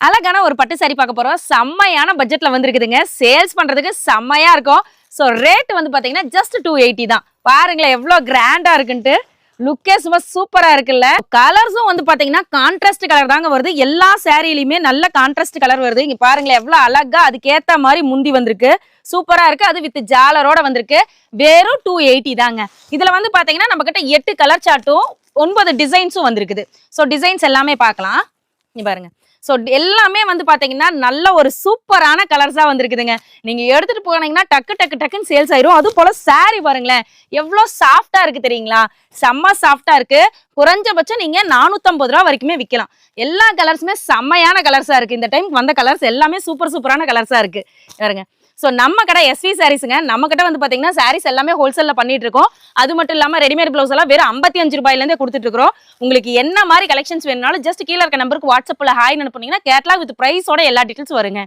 அழகான ஒரு பட்டு சாரி பார்க்க போறோம். செம்மையான பட்ஜெட்ல வந்திருக்குதுங்க. சேல்ஸ் பண்றதுக்கு செம்மையா இருக்கும். ஸோ ரேட் வந்து பாத்தீங்கன்னா ஜஸ்ட் 280 தான். பாருங்களேன் எவ்வளவு கிராண்டா இருக்குன்ட்டு. லுக்கே சும்மா சூப்பரா இருக்குல்ல. கலர்ஸும் வந்து பாத்தீங்கன்னா கான்ட்ராஸ்ட் கலர் தாங்க வருது. எல்லா சாரிலையுமே நல்ல கான்ட்ராஸ்ட் கலர் வருது. இங்க பாருங்களேன் எவ்வளவு அழகா அதுக்கேத்த மாதிரி முந்தி வந்திருக்கு. சூப்பரா இருக்கு. அது வித் ஜாலரோட வந்திருக்கு. வெறும் 280 தாங்க. இதுல வந்து பாத்தீங்கன்னா நம்ம கிட்ட 8 கலர் சார்ட்டும் 9 டிசைன்ஸும் வந்திருக்குது. ஸோ டிசைன்ஸ் எல்லாமே பார்க்கலாம். இங்க பாருங்க. ஸோ எல்லாமே வந்து பாத்தீங்கன்னா நல்ல ஒரு சூப்பரான கலர்ஸா வந்திருக்குதுங்க. நீங்க எடுத்துட்டு போனீங்கன்னா டக்குன்னு சேல்ஸ் ஆயிரும். அது போல சாரி பாருங்களேன் எவ்வளவு சாஃப்டா இருக்கு தெரியுங்களா? செம்ம சாஃப்டா இருக்கு. குறைஞ்சபட்சம் நீங்க 450 ரூபா வரைக்குமே விற்கலாம். எல்லா கலர்ஸுமே செம்மையான கலர்ஸா இருக்கு. இந்த டைம் வந்த கலர்ஸ் எல்லாமே சூப்பரான கலர்ஸா இருக்கு பாருங்க. ஸோ நம்ம கடை எஸ்வி சாரீஸுங்க. நம்ம கிட்ட வந்து பாத்தீங்கன்னா சாரீஸ் எல்லாமே ஹோல்சேல்ல பண்ணிட்டு இருக்கோம். அது மட்டும் இல்லாம ரெடிமேட் பிளவுஸ் எல்லாம் வெறும் 55 ரூபாயில இருந்தே கொடுத்துட்டு இருக்கிறோம். உங்களுக்கு என்ன மாதிரி கலெக்ஷன்ஸ் வேணும்னாலும் ஜஸ்ட் கீழே இருக்க நம்பருக்கு வாட்ஸ்அப்ல ஹாய் அனுப்புனீங்கன்னா கேட்லாக் வித் பிரைஸோட எல்லா டீடைல்ஸ் வருங்க.